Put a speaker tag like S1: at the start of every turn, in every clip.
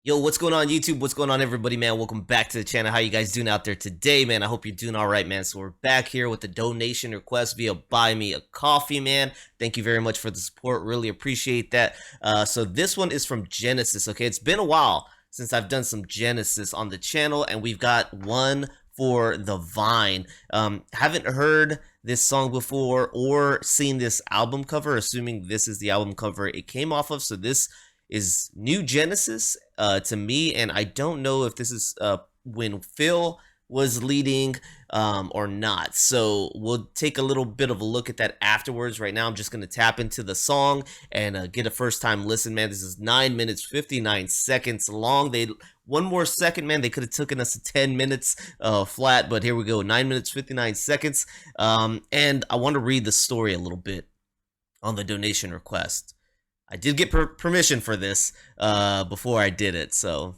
S1: Yo, what's going on YouTube? What's going on everybody, man? Welcome back to the channel. How you guys doing out there today, man? I hope you're doing all right, man. So we're back here with the donation request via Buy Me a Coffee, man. Thank you very much for the support. Really appreciate that. So this one is from Genesis, okay? It's been a while since I've done some Genesis on the channel, and we've got one for the Vine. Haven't heard this song before or seen this album cover, assuming this is the album cover it came off of. So this is new Genesis to me, and I don't know if this is when Phil was leading or not. So we'll take a little bit of a look at that afterwards. Right now I'm just going to tap into the song and get a first time listen, man. This is 9 minutes 59 seconds long. One more second, man, they could have taken us to 10 minutes flat, but here we go. 9 minutes 59 seconds. And I want to read the story a little bit on the donation request. I did get permission for this before I did it, so.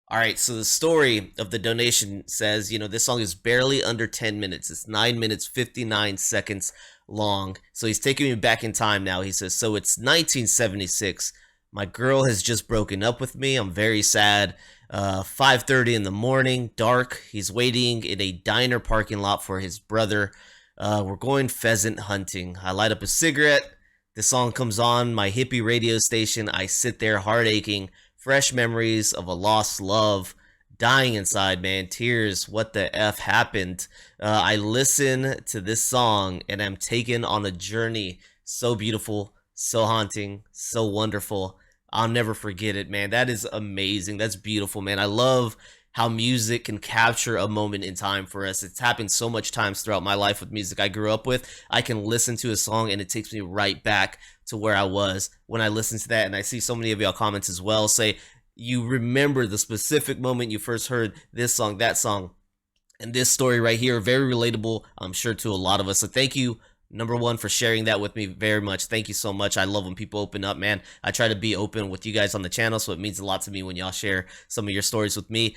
S1: All right, so the story of the donation says, you know, this song is barely under 10 minutes. It's 9 minutes, 59 seconds long. So he's taking me back in time now. He says, so it's 1976. My girl has just broken up with me. I'm very sad. 5:30 in the morning, dark. He's waiting in a diner parking lot for his brother. We're going pheasant hunting. I light up a cigarette. The song comes on my hippie radio station. I sit there heart aching, fresh memories of a lost love, dying inside, man, tears, what the F happened? I listen to this song and I'm taken on a journey. So beautiful, so haunting, so wonderful. I'll never forget it, man. That is amazing. That's beautiful, man. I love how music can capture a moment in time for us. It's happened so much times throughout my life with music I grew up with. I can listen to a song and it takes me right back to where I was when I listened to that. And I see so many of y'all comments as well say you remember the specific moment you first heard this song, that song, and this story right here. Very relatable, I'm sure, to a lot of us. So thank you, number one, for sharing that with me very much. Thank you so much. I love when people open up, man. I try to be open with you guys on the channel, so it means a lot to me when y'all share some of your stories with me.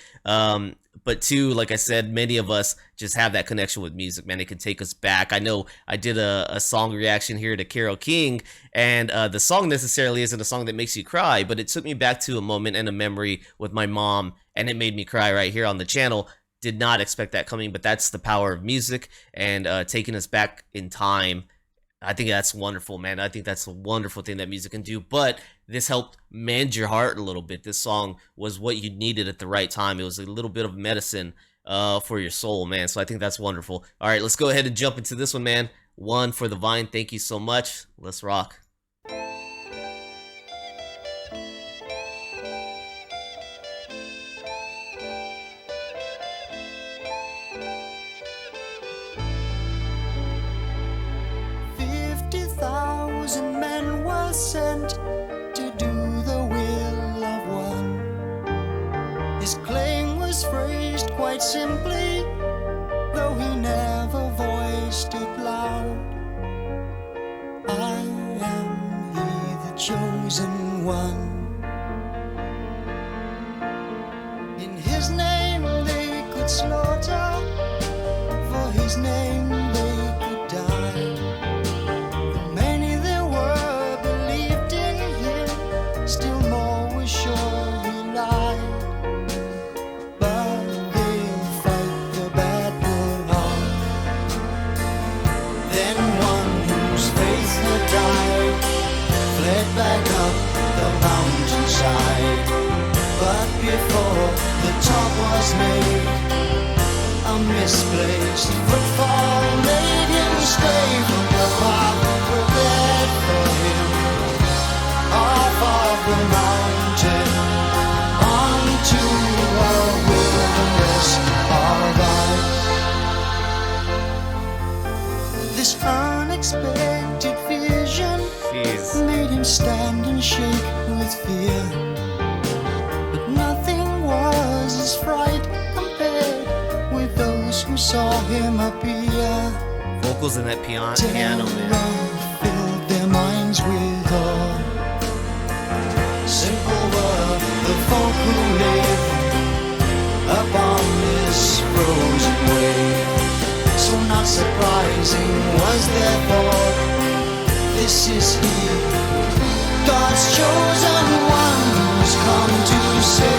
S1: But two, like I said, many of us just have that connection with music, man. It can take us back. I know I did a song reaction here to Carole King, and the song necessarily isn't a song that makes you cry, but it took me back to a moment and a memory with my mom, and it made me cry right here on the channel. Did not expect that coming, but that's the power of music and taking us back in time. I think that's wonderful, man. I think that's a wonderful thing that music can do. But this helped mend your heart a little bit. This song was what you needed at the right time. It was a little bit of medicine for your soul, man. So I think that's wonderful. All right, let's go ahead and jump into this one, man. One for the Vine. Thank you so much. Let's rock.
S2: Men were sent to do the will of one. His claim was phrased quite simply, though he never voiced it loud. I am he, the chosen one. In his name they could slaughter, for his name they could die. Still more was sure he lied, but they'll fight the battle on. Then one whose faith had died fled back up the mountainside, but before the top was made, a misplaced footfall made him stray from the path prepared for him. Off of the mountain onto a wilderness of ice. This unexpected vision made him stand and shake with fear, but nothing was as fright compared with those who saw him appear.
S1: Vocals in that piano, man.
S2: Filled their minds with awe. Simple were the folk who live upon this frozen wave. So not surprising was their thought, this is he, God's chosen one who's come to save.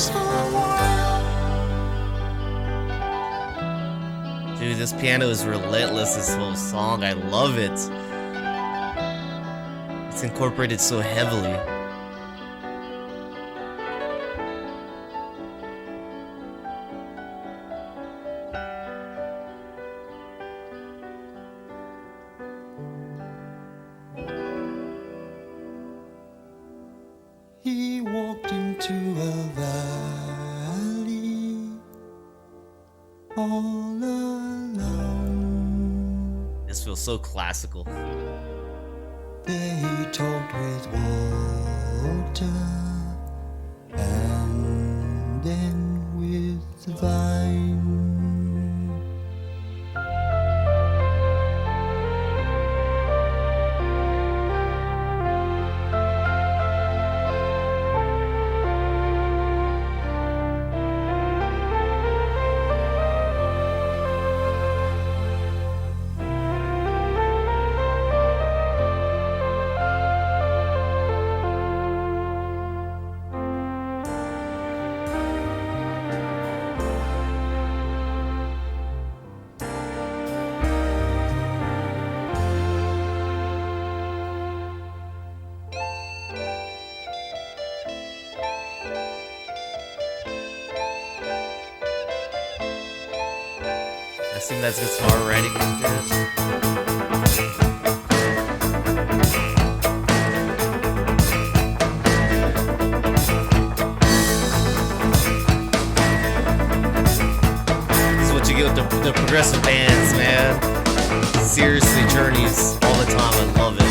S2: just for a while.
S1: Dude, this piano is relentless, this whole song. I love it. It's incorporated so heavily.
S2: He walked into a valley all alone.
S1: This feels so classical.
S2: There he talked with water and then with the vine.
S1: I think that's guitar writing right there. This is what you get with the progressive bands, man. Seriously, journeys all the time. I love it.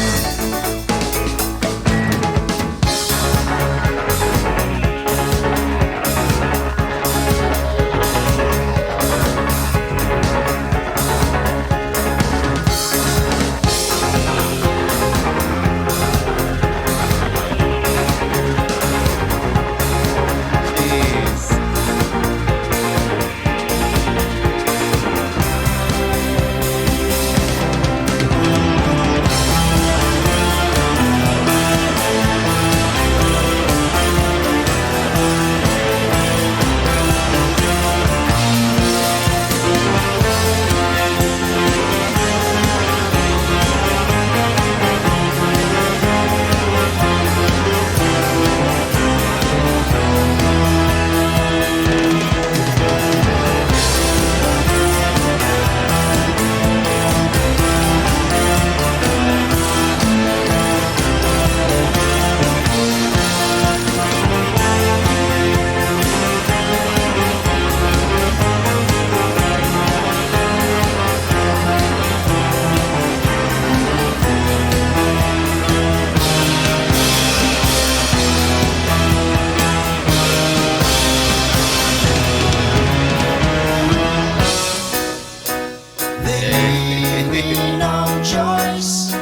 S2: No choice.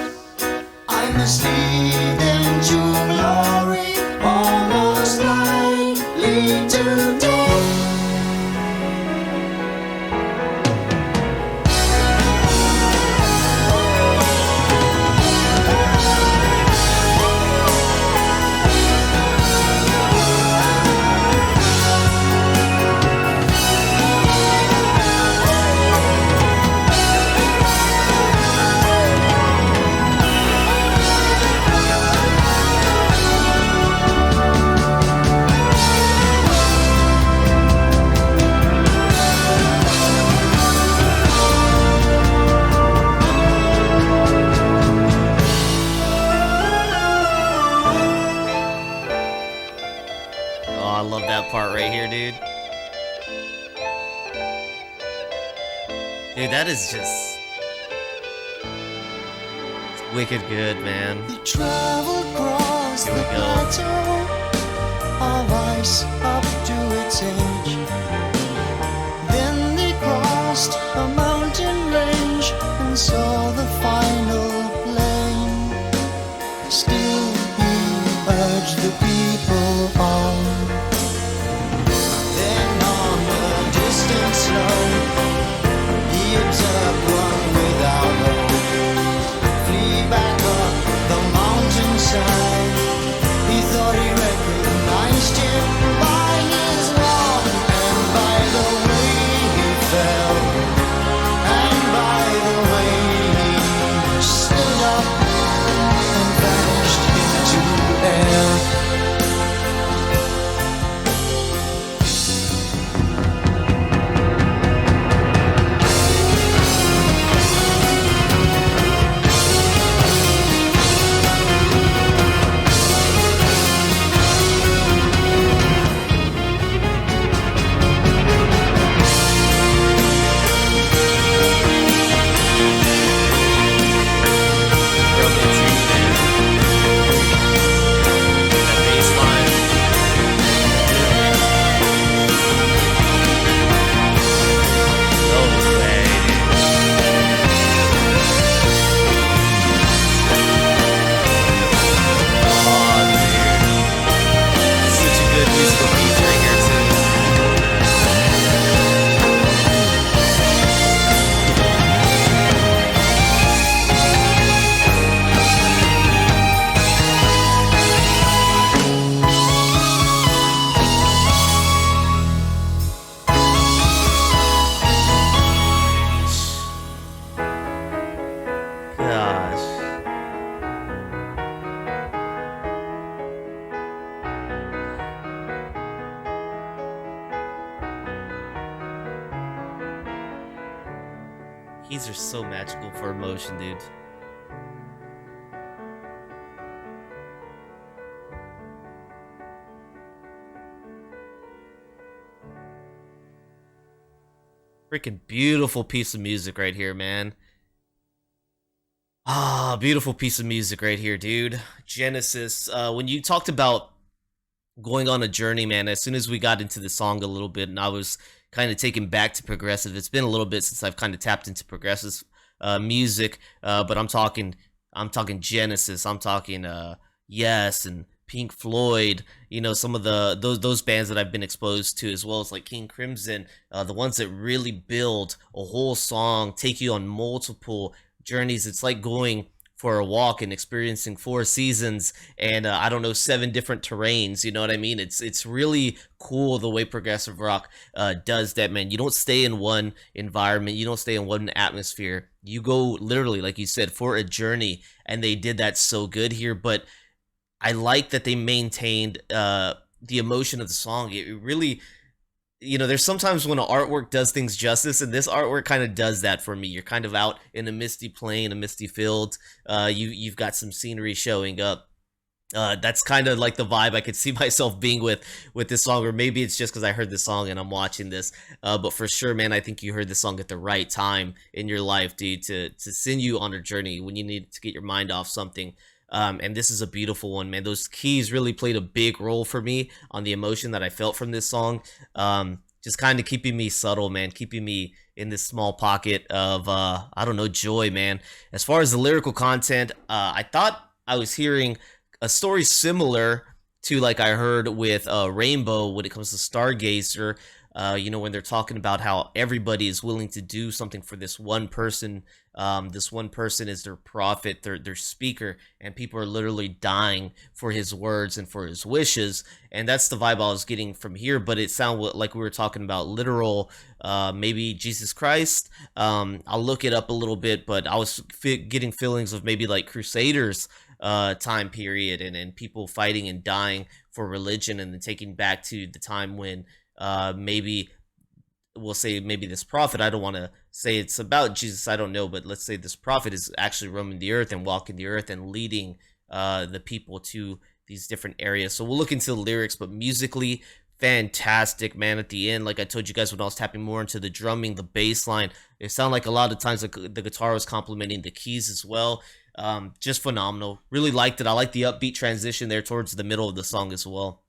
S2: I must lead them to glory, almost likely to death.
S1: Oh, I love that part right here, dude. Dude, that is just it's wicked good, man.
S2: They traveled across
S1: Here
S2: the
S1: we go.
S2: plateau of ice up to its edge. Then they crossed a mountain range and saw the final plain. Still he urged the people on. Then on a distant snow, he observed one without hope flee back up the mountainside. He thought he recognized him by
S1: Keys are so magical for emotion, dude. Freaking beautiful piece of music right here, man. Ah, beautiful piece of music right here, dude. Genesis. When you talked about going on a journey, man, as soon as we got into the song a little bit and I was kind of taken back to progressive, it's been a little bit since I've kind of tapped into progressive music, but I'm talking Genesis, I'm talking Yes and Pink Floyd, you know, some of those bands that I've been exposed to, as well as like King Crimson, the ones that really build a whole song, take you on multiple journeys. It's like going for a walk and experiencing four seasons and I don't know, seven different terrains. You know what I mean? It's really cool the way progressive rock does that, man. You don't stay in one environment, you don't stay in one atmosphere. You go literally, like you said, for a journey, and they did that so good here. But I like that they maintained the emotion of the song. It really, you know, there's sometimes when an artwork does things justice, and this artwork kind of does that for me. You're kind of out in a misty plain, a misty field. You've got some scenery showing up. That's kind of like the vibe I could see myself being with this song, or maybe it's just because I heard this song and I'm watching this. But for sure, man, I think you heard this song at the right time in your life, dude, to send you on a journey when you need to get your mind off something. And this is a beautiful one, man. Those keys really played a big role for me on the emotion that I felt from this song. Just kind of keeping me subtle, man, keeping me in this small pocket of, I don't know, joy, man. As far as the lyrical content, I thought I was hearing a story similar to like I heard with Rainbow when it comes to Stargazer. You know, when they're talking about how everybody is willing to do something for this one person. This one person is their prophet, their speaker, and people are literally dying for his words and for his wishes. And that's the vibe I was getting from here. But it sounded like we were talking about literal, maybe Jesus Christ. I'll look it up a little bit, but I was getting feelings of maybe like Crusaders time period, and people fighting and dying for religion, and then taking back to the time when maybe we'll say maybe this prophet, I don't want to say it's about Jesus, I don't know, but let's say this prophet is actually roaming the earth and walking the earth and leading the people to these different areas. So we'll look into the lyrics, but musically fantastic, man. At the end, like I told you guys when I was tapping more into the drumming, the bass line, it sounded like a lot of times the guitar was complementing the keys as well. Just phenomenal. Really liked it. I like the upbeat transition there towards the middle of the song as well.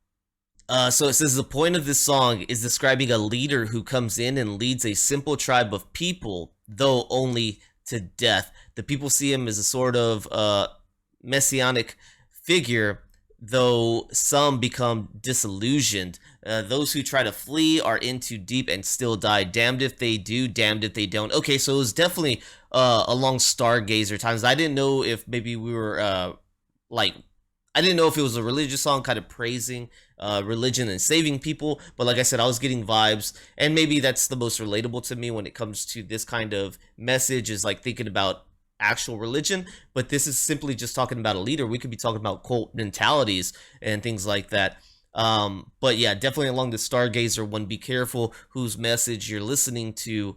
S1: So it says the point of this song is describing a leader who comes in and leads a simple tribe of people, though only to death. The people see him as a sort of messianic figure, though some become disillusioned. Those who try to flee are in too deep and still die. Damned if they do, damned if they don't. Okay, so it was definitely along Stargazer times. I didn't know if maybe we were like, I didn't know if it was a religious song kind of praising religion and saving people, but like I said, I was getting vibes, and maybe that's the most relatable to me when it comes to this kind of message, is like thinking about actual religion. But this is simply just talking about a leader. We could be talking about cult mentalities and things like that. But yeah, definitely along the Stargazer one, be careful whose message you're listening to,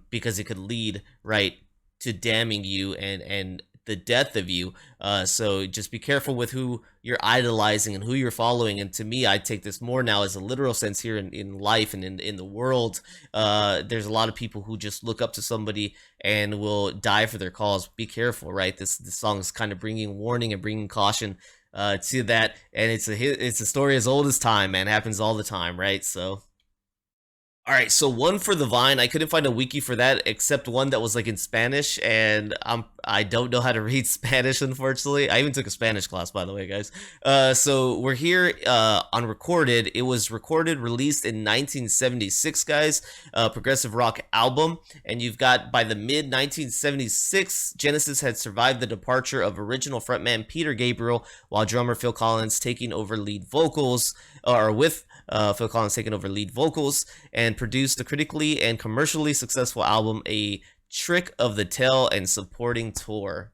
S1: because it could lead right to damning you and the death of you. So just be careful with who you're idolizing and who you're following. And to me, I take this more now as a literal sense here in life and in the world. There's a lot of people who just look up to somebody and will die for their cause. Be careful, right? This song is kind of bringing warning and bringing caution to that. And it's a story as old as time, man. It happens all the time, right? So all right, so one for the Vine. I couldn't find a wiki for that except one that was like in Spanish, and I don't know how to read Spanish, unfortunately. I even took a Spanish class, by the way, guys. So we're here on Recorded. It was recorded, released in 1976, guys. Progressive rock album, and you've got by the mid 1976, Genesis had survived the departure of original frontman Peter Gabriel, while drummer Phil Collins taking over lead vocals, or with Phil Collins taking over lead vocals, and produced the critically and commercially successful album A Trick of the Tail and supporting tour.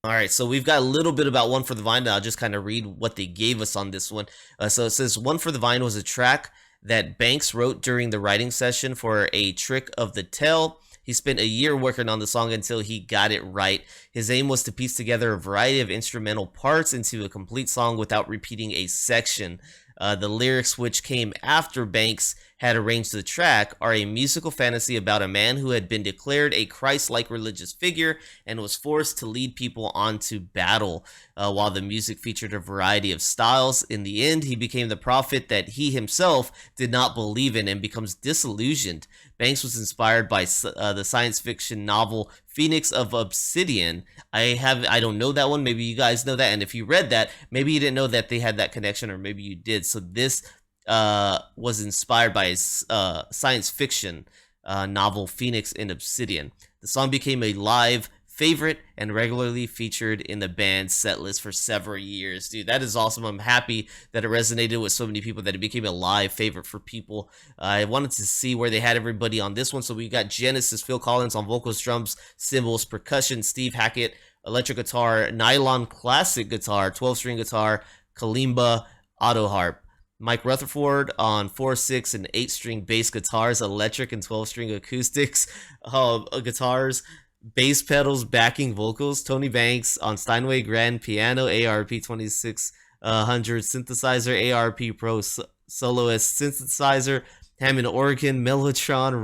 S1: All right, so we've got a little bit about One for the Vine. I'll just kind of read what they gave us on this one. So it says One for the Vine was a track that Banks wrote during the writing session for A Trick of the Tail. He spent a year working on the song until he got it right. His aim was to piece together a variety of instrumental parts into a complete song without repeating a section. The lyrics, which came after Banks had arranged the track, are a musical fantasy about a man who had been declared a Christ-like religious figure and was forced to lead people on to battle. While the music featured a variety of styles, in the end, he became the prophet that he himself did not believe in and becomes disillusioned. Banks was inspired by the science fiction novel Phoenix of Obsidian. I don't know that one. Maybe you guys know that. And if you read that, maybe you didn't know that they had that connection, or maybe you did. So this was inspired by his science fiction novel Phoenix in Obsidian. The song became a live favorite and regularly featured in the band's set list for several years. Dude, that is awesome. I'm happy that it resonated with so many people, that it became a live favorite for people. I wanted to see where they had everybody on this one. So we got Genesis, Phil Collins on vocals, drums, cymbals, percussion, Steve Hackett, electric guitar, nylon classic guitar, 12-string guitar, kalimba, auto harp. Mike Rutherford on 4, 6, and 8-string bass guitars, electric and 12-string acoustics guitars, bass pedals, backing vocals. Tony Banks on Steinway Grand piano, ARP 2600 synthesizer, ARP Pro soloist synthesizer, Hammond organ, Mellotron,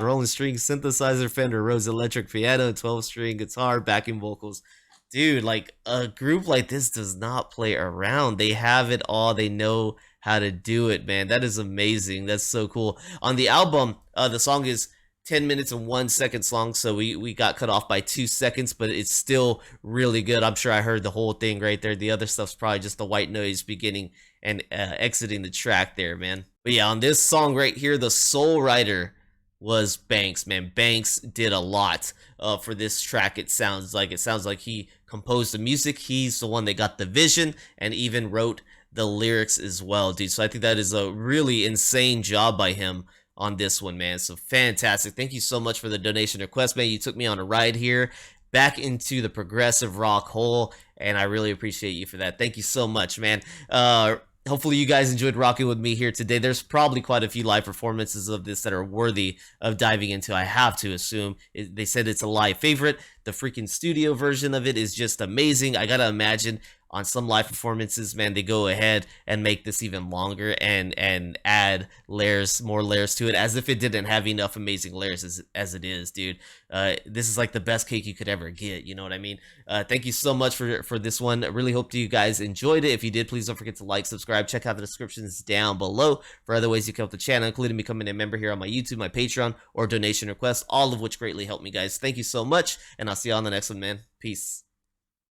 S1: Rolling string synthesizer, Fender Rhodes electric piano, 12-string guitar, backing vocals. Dude, like, a group like this does not play around. They have it all. They know how to do it, man. That is amazing. That's so cool. On the album, the song is 10 minutes and 1 second long, so we got cut off by 2 seconds, but it's still really good. I'm sure I heard the whole thing right there. The other stuff's probably just the white noise beginning and exiting the track there, man. But yeah, on this song right here, the sole writer was Banks, man. Banks did a lot for this track. It sounds like he composed the music. He's the one that got the vision and even wrote the lyrics as well, dude. So I think that is a really insane job by him on this one, man. So fantastic. Thank you so much for the donation request, man. You took me on a ride here back into the progressive rock hole, and I really appreciate you for that. Thank you so much, man. Hopefully you guys enjoyed rocking with me here today. There's probably quite a few live performances of this that are worthy of diving into. I have to assume. They said it's a live favorite. The freaking studio version of it is just amazing. I gotta imagine on some live performances, man, they go ahead and make this even longer and add more layers to it, as if it didn't have enough amazing layers as it is, dude. This is like the best cake you could ever get, you know what I mean? Thank you so much for this one. I really hope you guys enjoyed it. If you did, please don't forget to like, subscribe, check out the descriptions down below for other ways you can help the channel, including becoming a member here on my YouTube, my Patreon, or donation requests, all of which greatly help me, guys. Thank you so much, and I'll see you on the next one, man. Peace.